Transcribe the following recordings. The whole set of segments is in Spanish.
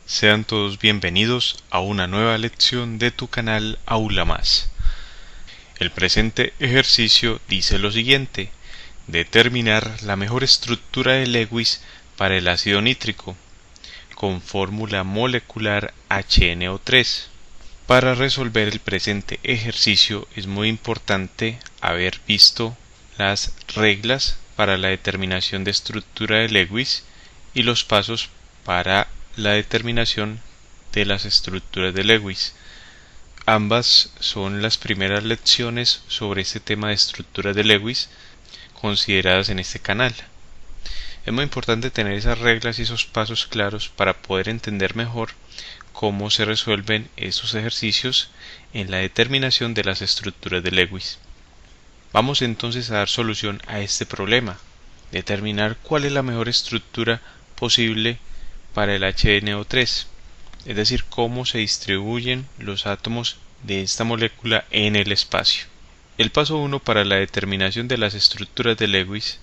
Sean todos bienvenidos a una nueva lección de tu canal Aula Más. El presente ejercicio dice lo siguiente: determinar la mejor estructura de Lewis para el ácido nítrico con fórmula molecular HNO3. Para resolver el presente ejercicio es muy importante haber visto las reglas para la determinación de estructura de Lewis y los pasos para la determinación de las estructuras de Lewis. Ambas son las primeras lecciones sobre este tema de estructuras de Lewis consideradas en este canal. Es muy importante tener esas reglas y esos pasos claros para poder entender mejor cómo se resuelven esos ejercicios en la determinación de las estructuras de Lewis. Vamos entonces a dar solución a este problema, determinar cuál es la mejor estructura posible para el HNO3, es decir, cómo se distribuyen los átomos de esta molécula en el espacio. El paso 1 para la determinación de las estructuras de Lewis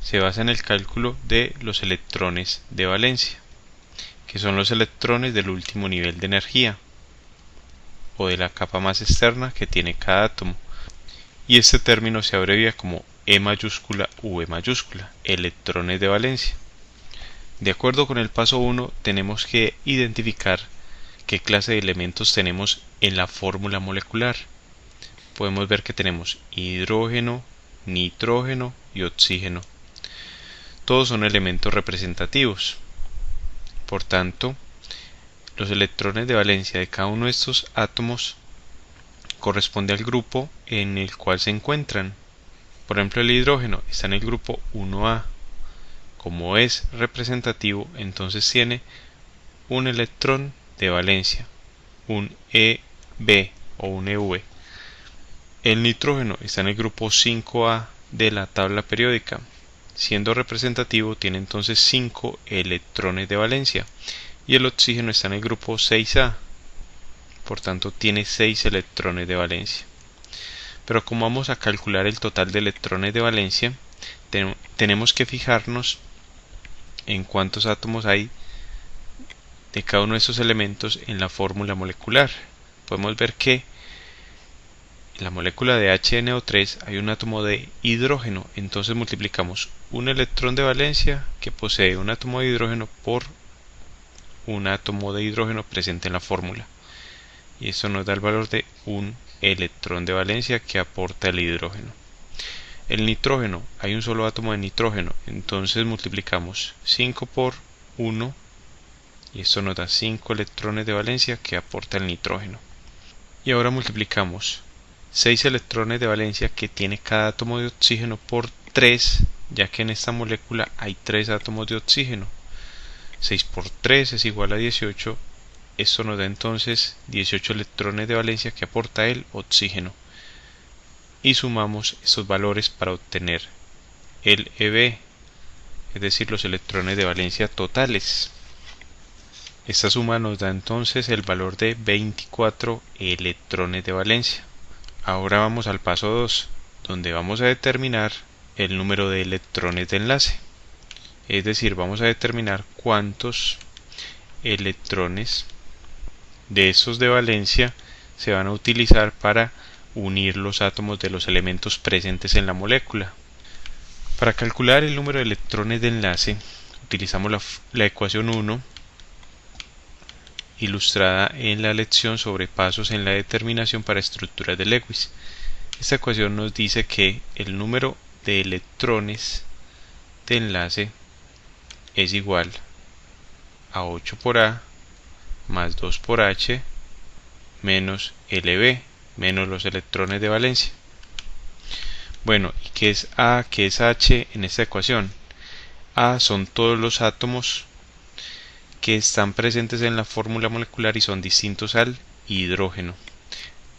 se basa en el cálculo de los electrones de valencia, que son los electrones del último nivel de energía, o de la capa más externa que tiene cada átomo, y este término se abrevia como E mayúscula u E mayúscula, electrones de valencia. De acuerdo con el paso 1, tenemos que identificar qué clase de elementos tenemos en la fórmula molecular. Podemos ver que tenemos hidrógeno, nitrógeno y oxígeno. Todos son elementos representativos. Por tanto, los electrones de valencia de cada uno de estos átomos corresponde al grupo en el cual se encuentran. Por ejemplo, el hidrógeno está en el grupo 1A. Como es representativo, entonces tiene un electrón de valencia, un EB o un EV. El nitrógeno está en el grupo 5A de la tabla periódica. Siendo representativo, tiene entonces 5 electrones de valencia. Y el oxígeno está en el grupo 6A. Por tanto, tiene 6 electrones de valencia. Pero como vamos a calcular el total de electrones de valencia, tenemos que fijarnos en cuántos átomos hay de cada uno de estos elementos en la fórmula molecular. Podemos ver que en la molécula de HNO3 hay un átomo de hidrógeno, entonces multiplicamos un electrón de valencia que posee un átomo de hidrógeno por un átomo de hidrógeno presente en la fórmula, y eso nos da el valor de un electrón de valencia que aporta el hidrógeno. El nitrógeno, hay un solo átomo de nitrógeno, entonces multiplicamos 5 por 1 y esto nos da 5 electrones de valencia que aporta el nitrógeno. Y ahora multiplicamos 6 electrones de valencia que tiene cada átomo de oxígeno por 3, ya que en esta molécula hay 3 átomos de oxígeno. 6 por 3 es igual a 18, esto nos da entonces 18 electrones de valencia que aporta el oxígeno. Y sumamos estos valores para obtener el EB, es decir, los electrones de valencia totales. Esta suma nos da entonces el valor de 24 electrones de valencia. Ahora vamos al paso 2, donde vamos a determinar el número de electrones de enlace. Es decir, vamos a determinar cuántos electrones de esos de valencia se van a utilizar para unir los átomos de los elementos presentes en la molécula. Para calcular el número de electrones de enlace utilizamos la ecuación 1 ilustrada en la lección sobre pasos en la determinación para estructuras de Lewis. Esta ecuación nos dice que el número de electrones de enlace es igual a 8 por A más 2 por H menos LB menos los electrones de valencia. Bueno, ¿y qué es A, qué es H en esta ecuación? A son todos los átomos que están presentes en la fórmula molecular y son distintos al hidrógeno.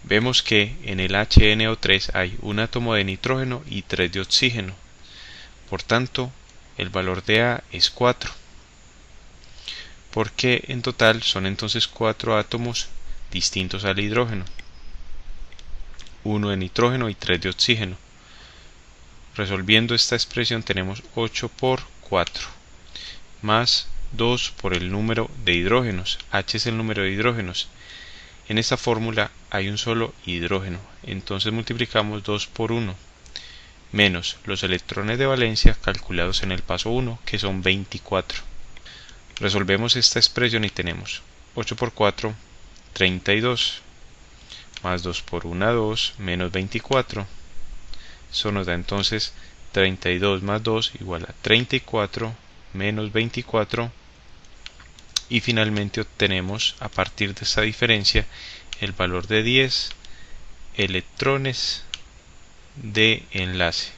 Vemos que en el HNO3 hay un átomo de nitrógeno y 3 de oxígeno. Por tanto, el valor de A es 4. Porque en total son entonces 4 átomos distintos al hidrógeno. 1 de nitrógeno y 3 de oxígeno. Resolviendo esta expresión tenemos 8 por 4 más 2 por el número de hidrógenos. H es el número de hidrógenos. En esta fórmula hay un solo hidrógeno, entonces multiplicamos 2 por 1, menos los electrones de valencia calculados en el paso 1, que son 24. Resolvemos esta expresión y tenemos 8 por 4, 32, más 2 por 1, 2, menos 24. Eso nos da entonces 32 más 2 igual a 34 menos 24. Y finalmente obtenemos a partir de esta diferencia el valor de 10 electrones de enlace.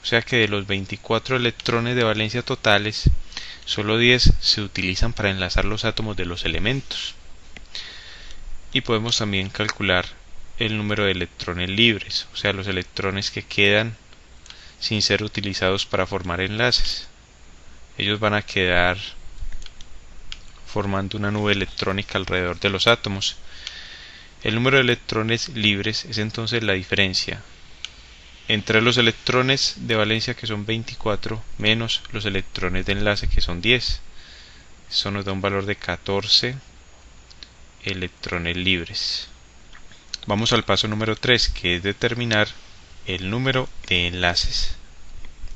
O sea que de los 24 electrones de valencia totales, solo 10 se utilizan para enlazar los átomos de los elementos. Y podemos también calcular el número de electrones libres, o sea, los electrones que quedan sin ser utilizados para formar enlaces. Ellos van a quedar formando una nube electrónica alrededor de los átomos. El número de electrones libres es entonces la diferencia entre los electrones de valencia, que son 24, menos los electrones de enlace, que son 10. Eso nos da un valor de 14 electrones libres. Vamos al paso número 3, que es determinar el número de enlaces,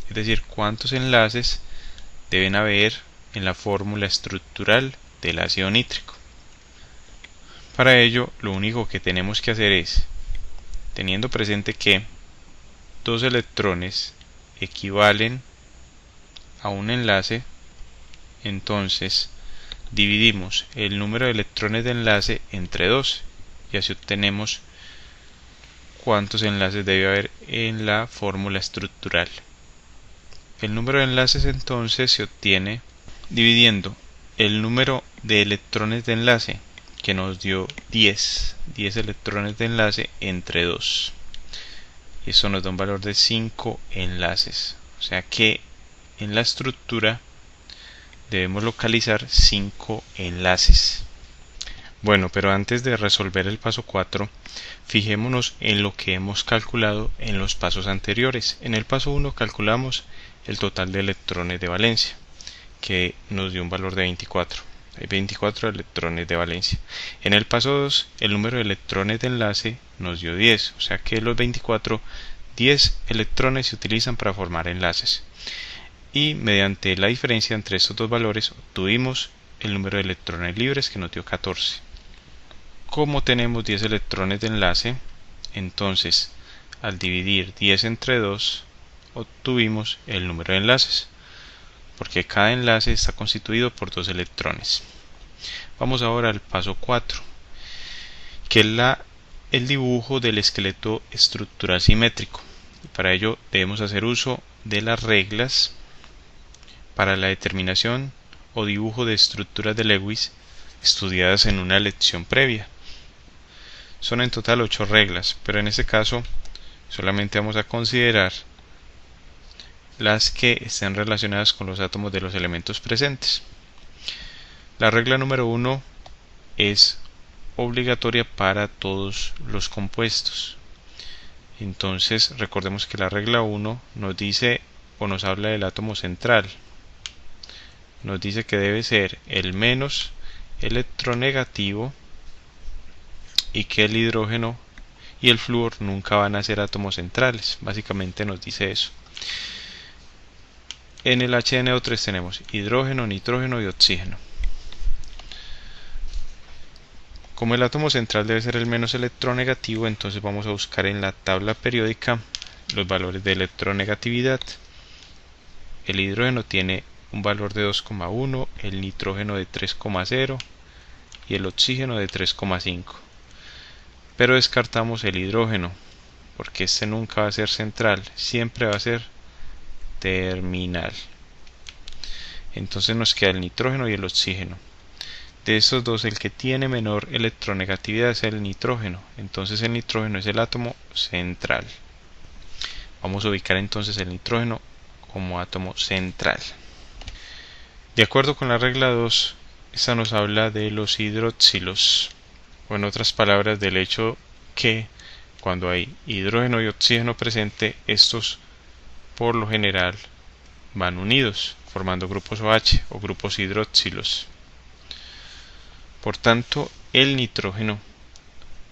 es decir, cuántos enlaces deben haber en la fórmula estructural del ácido nítrico. Para ello, lo único que tenemos que hacer es, teniendo presente que 2 electrones equivalen a un enlace, entonces dividimos el número de electrones de enlace entre 2 y así obtenemos cuántos enlaces debe haber en la fórmula estructural. El número de enlaces entonces se obtiene dividiendo el número de electrones de enlace, que nos dio 10 electrones de enlace, entre 2. Eso nos da un valor de 5 enlaces. O sea que en la estructura debemos localizar 5 enlaces. Bueno, pero antes de resolver el paso 4, fijémonos en lo que hemos calculado en los pasos anteriores. En el paso 1 calculamos el total de electrones de valencia, que nos dio un valor de 24. Hay 24 electrones de valencia. En el paso 2, el número de electrones de enlace nos dio 10. O sea que los 24, 10 electrones se utilizan para formar enlaces. Y mediante la diferencia entre estos dos valores obtuvimos el número de electrones libres, que nos dio 14. Como tenemos 10 electrones de enlace, entonces al dividir 10 entre 2 obtuvimos el número de enlaces, porque cada enlace está constituido por 2 electrones. Vamos ahora al paso 4, que es el dibujo del esqueleto estructural simétrico. Para ello debemos hacer uso de las reglas para la determinación o dibujo de estructuras de Lewis estudiadas en una lección previa. Son en total 8 reglas, pero en este caso solamente vamos a considerar las que estén relacionadas con los átomos de los elementos presentes. La regla número 1 es obligatoria para todos los compuestos. Entonces recordemos que la regla 1 nos dice o nos habla del átomo central. Nos dice que debe ser el menos electronegativo y que el hidrógeno y el flúor nunca van a ser átomos centrales. Básicamente nos dice eso. En el HNO3 tenemos hidrógeno, nitrógeno y oxígeno. Como el átomo central debe ser el menos electronegativo, entonces vamos a buscar en la tabla periódica los valores de electronegatividad. El hidrógeno tiene un valor de 2,1, el nitrógeno de 3,0 y el oxígeno de 3,5. Pero descartamos el hidrógeno, porque este nunca va a ser central, siempre va a ser terminal. Entonces nos queda el nitrógeno y el oxígeno. De estos dos, el que tiene menor electronegatividad es el nitrógeno. Entonces el nitrógeno es el átomo central. Vamos a ubicar entonces el nitrógeno como átomo central. De acuerdo con la regla 2, esta nos habla de los hidroxilos, o en otras palabras del hecho que cuando hay hidrógeno y oxígeno presente, estos por lo general van unidos, formando grupos OH o grupos hidroxilos. Por tanto, el nitrógeno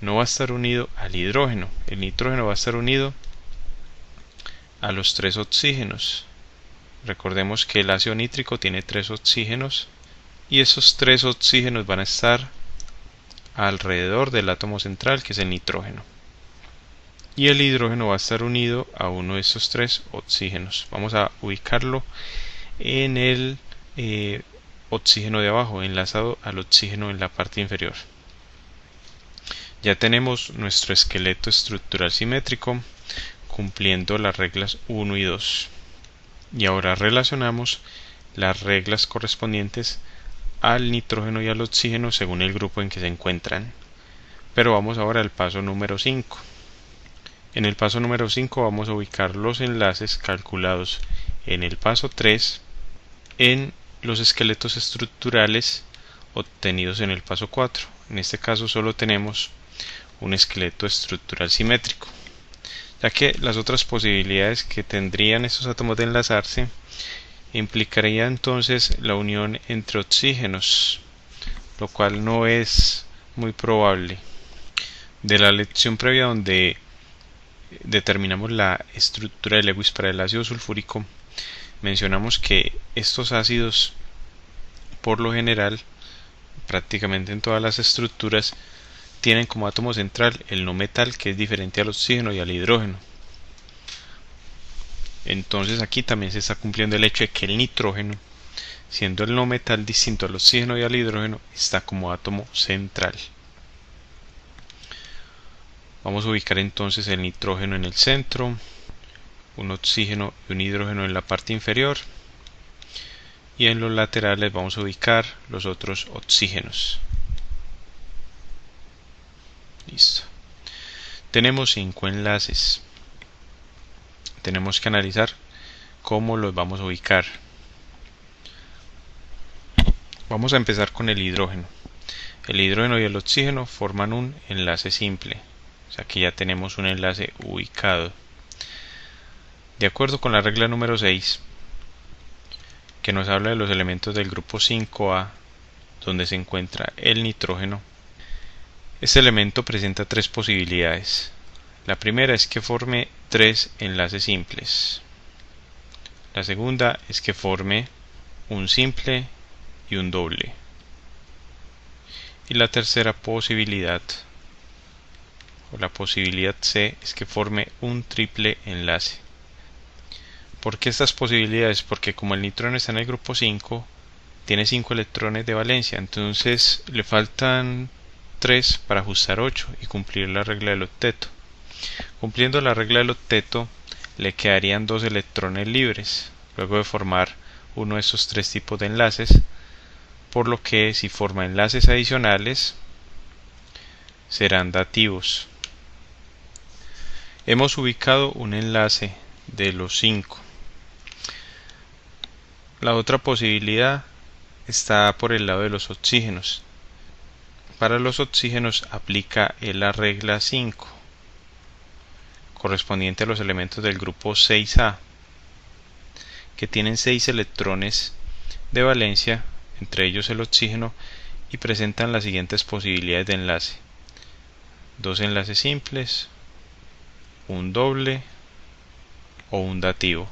no va a estar unido al hidrógeno, el nitrógeno va a estar unido a los 3 oxígenos. Recordemos que el ácido nítrico tiene 3 oxígenos y esos 3 oxígenos van a estar alrededor del átomo central, que es el nitrógeno. Y el hidrógeno va a estar unido a uno de estos 3 oxígenos. Vamos a ubicarlo en el oxígeno de abajo, enlazado al oxígeno en la parte inferior. Ya tenemos nuestro esqueleto estructural simétrico cumpliendo las reglas 1 y 2. Y ahora relacionamos las reglas correspondientes al nitrógeno y al oxígeno según el grupo en que se encuentran. Pero vamos ahora al paso número 5. En el paso número 5 vamos a ubicar los enlaces calculados en el paso 3 en los esqueletos estructurales obtenidos en el paso 4. En este caso solo tenemos un esqueleto estructural simétrico, ya que las otras posibilidades que tendrían estos átomos de enlazarse implicaría entonces la unión entre oxígenos, lo cual no es muy probable. De la lección previa donde determinamos la estructura de Lewis para el ácido sulfúrico, mencionamos que estos ácidos, por lo general, prácticamente en todas las estructuras, tienen como átomo central el no metal, que es diferente al oxígeno y al hidrógeno. Entonces aquí también se está cumpliendo el hecho de que el nitrógeno, siendo el no metal distinto al oxígeno y al hidrógeno, está como átomo central. Vamos a ubicar entonces el nitrógeno en el centro, un oxígeno y un hidrógeno en la parte inferior, y en los laterales vamos a ubicar los otros oxígenos. Listo. Tenemos 5 enlaces. Tenemos que analizar cómo los vamos a ubicar. Vamos a empezar con el hidrógeno. El hidrógeno y el oxígeno forman un enlace simple. O sea que ya tenemos un enlace ubicado. De acuerdo con la regla número 6, que nos habla de los elementos del grupo 5A, donde se encuentra el nitrógeno, este elemento presenta 3 posibilidades. La primera es que forme 3 enlaces simples. La segunda es que forme un simple y un doble. Y la tercera posibilidad, o la posibilidad C, es que forme un triple enlace. ¿Por qué estas posibilidades? Porque como el nitrógeno está en el grupo 5, tiene 5 electrones de valencia, entonces le faltan 3 para ajustar 8 y cumplir la regla del octeto. Cumpliendo la regla del octeto, le quedarían 2 electrones libres, luego de formar uno de esos 3 tipos de enlaces, por lo que si forma enlaces adicionales, serán dativos. Hemos ubicado un enlace de los 5. La otra posibilidad está por el lado de los oxígenos. Para los oxígenos aplica la regla 5, correspondiente a los elementos del grupo 6A, que tienen 6 electrones de valencia, entre ellos el oxígeno, y presentan las siguientes posibilidades de enlace: 2 enlaces simples, un doble o un dativo.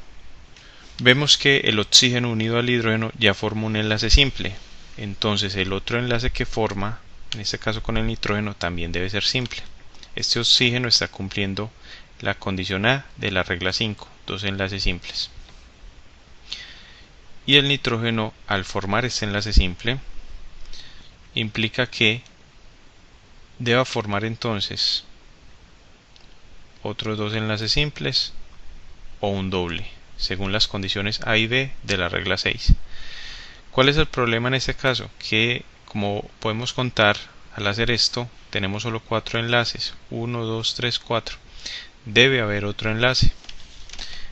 Vemos que el oxígeno unido al hidrógeno ya forma un enlace simple, entonces el otro enlace que forma, en este caso con el nitrógeno, también debe ser simple. Este oxígeno está cumpliendo la condición A de la regla 5, 2 enlaces simples. Y el nitrógeno, al formar este enlace simple, implica que deba formar entonces otros 2 enlaces simples o un doble, según las condiciones A y B de la regla 6. ¿Cuál es el problema en este caso? Que, como podemos contar, al hacer esto tenemos solo 4 enlaces, 1, 2, 3, 4. Debe haber otro enlace.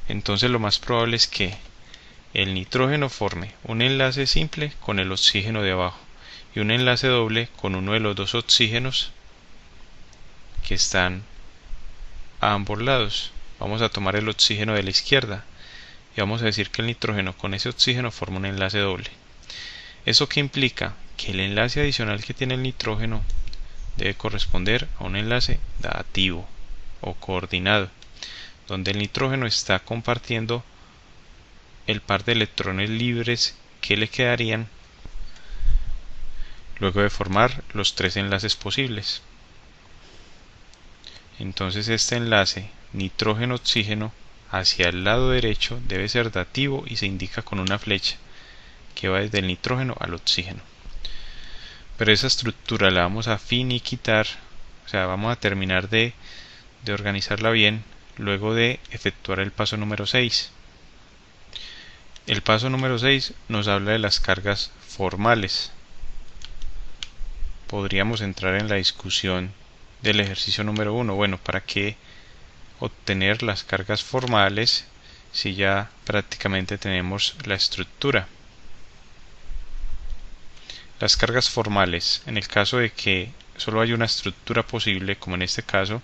Entonces lo más probable es que el nitrógeno forme un enlace simple con el oxígeno de abajo y un enlace doble con uno de los 2 oxígenos que están a ambos lados. Vamos a tomar el oxígeno de la izquierda. y vamos a decir que el nitrógeno con ese oxígeno forma un enlace doble. ¿Eso qué implica? Que el enlace adicional que tiene el nitrógeno debe corresponder a un enlace dativo o coordinado, donde el nitrógeno está compartiendo el par de electrones libres que le quedarían luego de formar los tres enlaces posibles. Entonces este enlace nitrógeno-oxígeno hacia el lado derecho debe ser dativo y se indica con una flecha que va desde el nitrógeno al oxígeno. Pero esa estructura la vamos a finiquitar, o sea, vamos a terminar de organizarla bien luego de efectuar el paso número 6. El paso número 6 nos habla de las cargas formales. Podríamos entrar en la discusión del ejercicio número 1. Bueno, ¿para qué obtener las cargas formales si ya prácticamente tenemos la estructura? Las cargas formales, en el caso de que solo haya una estructura posible, como en este caso,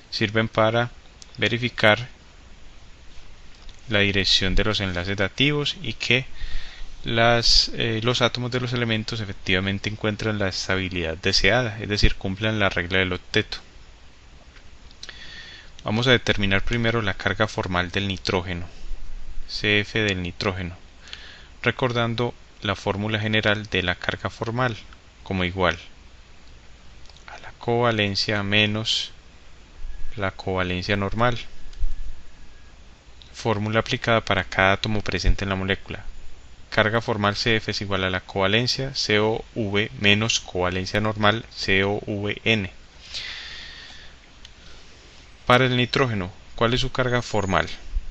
sirven para verificar la dirección de los enlaces dativos y que los átomos de los elementos efectivamente encuentran la estabilidad deseada, es decir, cumplan la regla del octeto. Vamos a determinar primero la carga formal del nitrógeno, CF del nitrógeno, recordando la fórmula general de la carga formal como igual a la covalencia menos la covalencia normal. Fórmula aplicada para cada átomo presente en la molécula. Carga formal CF es igual a la covalencia COV menos covalencia normal COVN. Para el nitrógeno, ¿cuál es su carga formal?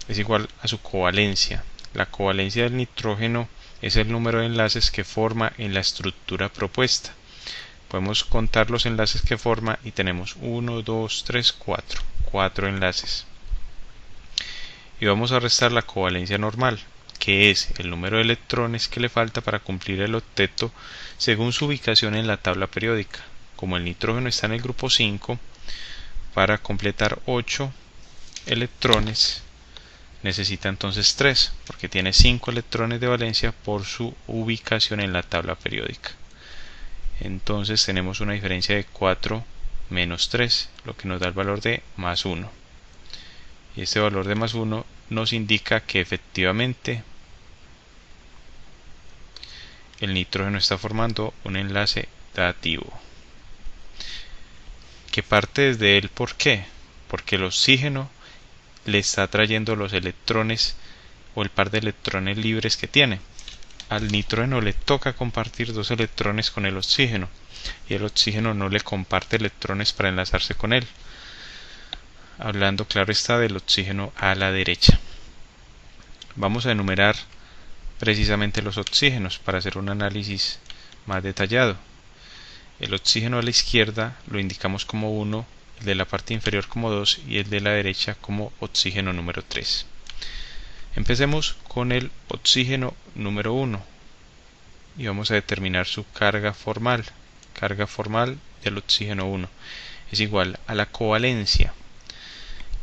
Es igual a su covalencia. La covalencia del nitrógeno es el número de enlaces que forma en la estructura propuesta. Podemos contar los enlaces que forma y tenemos 1, 2, 3, 4. 4 enlaces. Y vamos a restar la covalencia normal, que es el número de electrones que le falta para cumplir el octeto según su ubicación en la tabla periódica. Como el nitrógeno está en el grupo 5, para completar 8 electrones necesita entonces 3, porque tiene 5 electrones de valencia por su ubicación en la tabla periódica. Entonces tenemos una diferencia de 4 menos 3, lo que nos da el valor de más 1. Y este valor de más 1 nos indica que efectivamente el nitrógeno está formando un enlace dativo, que parte desde él. ¿Por qué? Porque el oxígeno le está trayendo los electrones o el par de electrones libres que tiene. Al nitrógeno le toca compartir 2 electrones con el oxígeno y el oxígeno no le comparte electrones para enlazarse con él. Hablando, claro está, del oxígeno a la derecha. Vamos a enumerar precisamente los oxígenos para hacer un análisis más detallado. El oxígeno a la izquierda lo indicamos como 1, el de la parte inferior como 2 y el de la derecha como oxígeno número 3. Empecemos con el oxígeno número 1 y vamos a determinar su carga formal. Carga formal del oxígeno 1 es igual a la covalencia,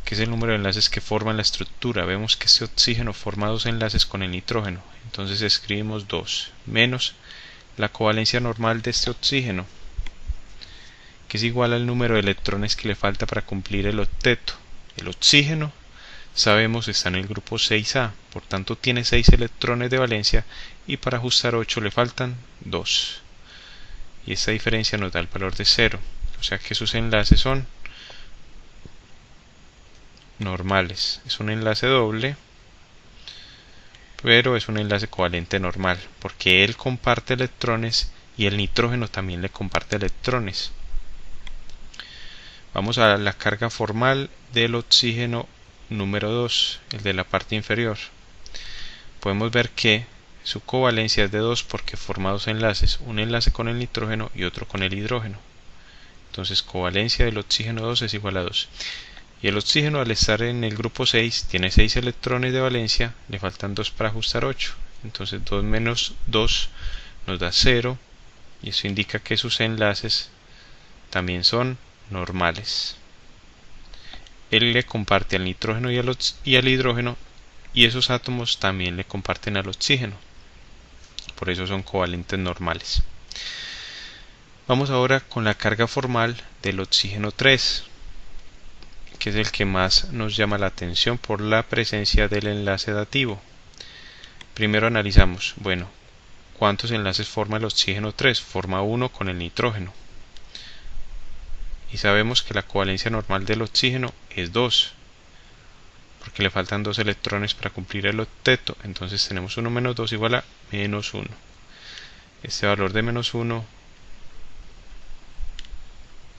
que es el número de enlaces que forman la estructura. Vemos que este oxígeno forma 2 enlaces con el nitrógeno, entonces escribimos 2 menos la covalencia normal de este oxígeno, que es igual al número de electrones que le falta para cumplir el octeto. El oxígeno, sabemos, está en el grupo 6A, por tanto tiene 6 electrones de valencia y para ajustar 8 le faltan 2. Y esta diferencia nos da el valor de 0, o sea que sus enlaces son normales. Es un enlace doble, pero es un enlace covalente normal, porque él comparte electrones y el nitrógeno también le comparte electrones. Vamos a la carga formal del oxígeno número 2, el de la parte inferior. Podemos ver que su covalencia es de 2 porque forma 2 enlaces, un enlace con el nitrógeno y otro con el hidrógeno. Entonces covalencia del oxígeno 2 es igual a 2. Y el oxígeno, al estar en el grupo 6, tiene 6 electrones de valencia, le faltan 2 para ajustar 8. Entonces 2 menos 2 nos da 0 y eso indica que sus enlaces también son normales. Él le comparte al nitrógeno y al hidrógeno y esos átomos también le comparten al oxígeno, por eso son covalentes normales. Vamos ahora con la carga formal del oxígeno 3, que es el que más nos llama la atención por la presencia del enlace dativo. Primero analizamos, bueno, ¿cuántos enlaces forma el oxígeno 3? Forma 1 con el nitrógeno. Y sabemos que la covalencia normal del oxígeno es 2, porque le faltan 2 electrones para cumplir el octeto. Entonces tenemos 1 menos 2 igual a menos 1. Este valor de menos 1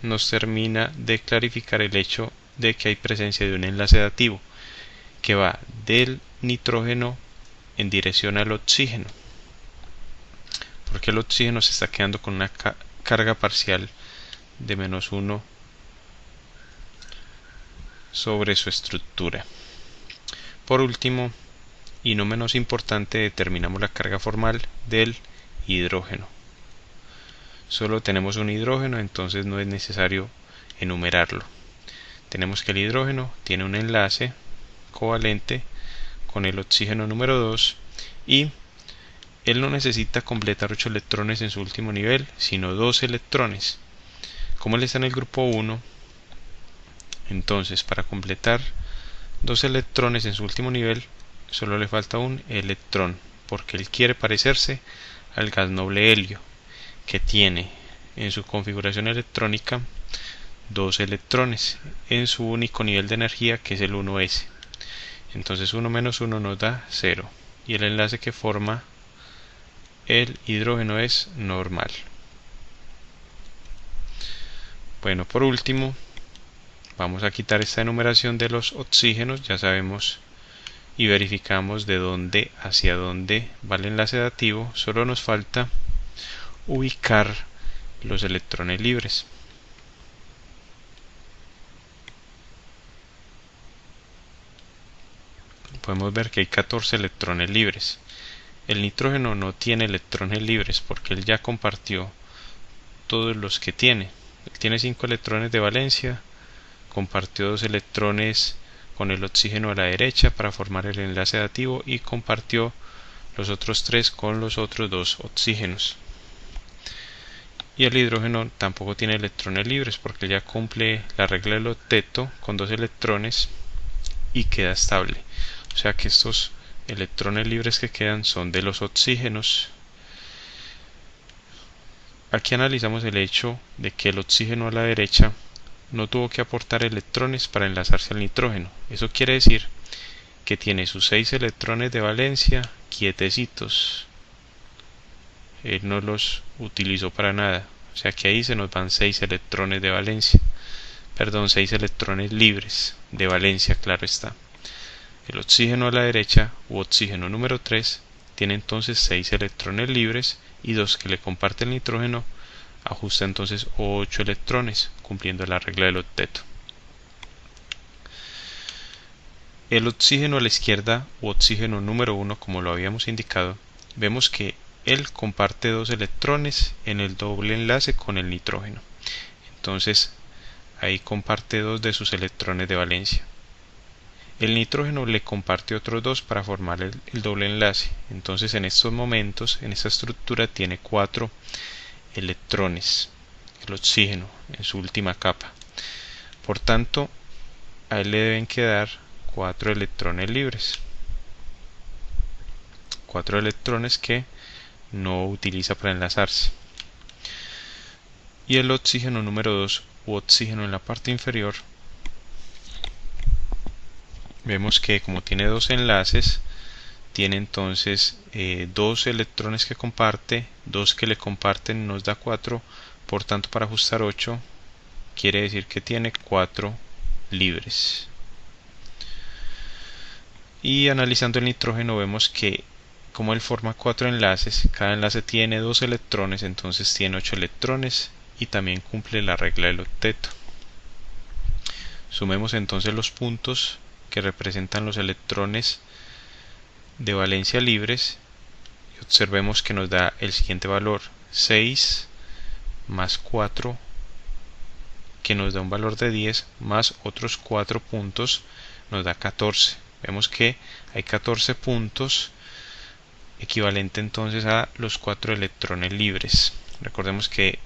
nos termina de clarificar el hecho de que hay presencia de un enlace dativo que va del nitrógeno en dirección al oxígeno, porque el oxígeno se está quedando con una carga parcial de menos 1 sobre su estructura. Por último, y no menos importante, determinamos la carga formal del hidrógeno. Solo tenemos un hidrógeno, entonces no es necesario enumerarlo. Tenemos que el hidrógeno tiene un enlace covalente con el oxígeno número 2 y él no necesita completar 8 electrones en su último nivel, sino 2 electrones. Como él está en el grupo 1, entonces para completar 2 electrones en su último nivel solo le falta un electrón, porque él quiere parecerse al gas noble helio, que tiene en su configuración electrónica 2 electrones en su único nivel de energía, que es el 1s. Entonces 1 menos 1 nos da 0 y el enlace que forma el hidrógeno es normal. Bueno, por último vamos a quitar esta enumeración de los oxígenos. Ya sabemos y verificamos de dónde hacia dónde va el enlace dativo. Solo nos falta ubicar los electrones libres. Podemos ver que hay 14 electrones libres. El nitrógeno no tiene electrones libres porque él ya compartió todos los que tiene. Él tiene 5 electrones de valencia, compartió 2 electrones con el oxígeno a la derecha para formar el enlace dativo y compartió los otros 3 con los otros 2 oxígenos. Y el hidrógeno tampoco tiene electrones libres porque ya cumple la regla del octeto con 2 electrones y queda estable. O sea que estos electrones libres que quedan son de los oxígenos. Aquí analizamos el hecho de que el oxígeno a la derecha no tuvo que aportar electrones para enlazarse al nitrógeno. Eso quiere decir que tiene sus 6 electrones de valencia quietecitos. Él no los utilizó para nada. O sea que ahí se nos van 6 electrones de valencia. Perdón, 6 electrones libres de valencia, claro está. El oxígeno a la derecha, u oxígeno número 3, tiene entonces 6 electrones libres y 2 que le comparte el nitrógeno, ajusta entonces 8 electrones, cumpliendo la regla del octeto. El oxígeno a la izquierda, u oxígeno número 1, como lo habíamos indicado, vemos que él comparte 2 electrones en el doble enlace con el nitrógeno. Entonces, ahí comparte 2 de sus electrones de valencia. El nitrógeno le comparte otros 2 para formar el doble enlace. Entonces en estos momentos, en esta estructura tiene 4 electrones, el oxígeno, en su última capa. Por tanto, a él le deben quedar 4 electrones libres. 4 electrones que no utiliza para enlazarse. Y el oxígeno número 2, u oxígeno en la parte inferior, vemos que como tiene 2 enlaces, tiene entonces 2 electrones que comparte, 2 que le comparten nos da 4, por tanto para ajustar 8 quiere decir que tiene 4 libres. Y analizando el nitrógeno vemos que como él forma 4 enlaces, cada enlace tiene 2 electrones, entonces tiene 8 electrones y también cumple la regla del octeto. Sumemos entonces los puntos que representan los electrones de valencia libres y observemos que nos da el siguiente valor: 6 más 4, que nos da un valor de 10, más otros 4 puntos nos da 14. Vemos que hay 14 puntos, equivalente entonces a los 4 electrones libres. Recordemos que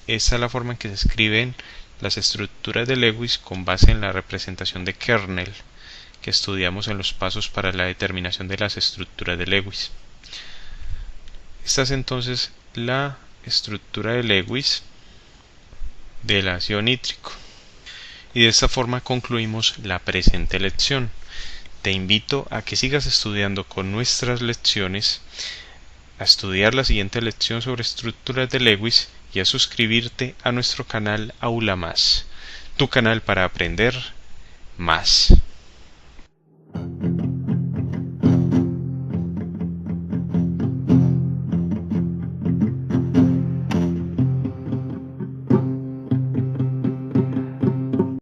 esta es la forma en que se escriben las estructuras de Lewis con base en la representación de kernel que estudiamos en los pasos para la determinación de las estructuras de Lewis. Esta es entonces la estructura de Lewis del ácido nítrico. Y de esta forma concluimos la presente lección. Te invito a que sigas estudiando con nuestras lecciones, a estudiar la siguiente lección sobre estructuras de Lewis y a suscribirte a nuestro canal Aula Más, tu canal para aprender más.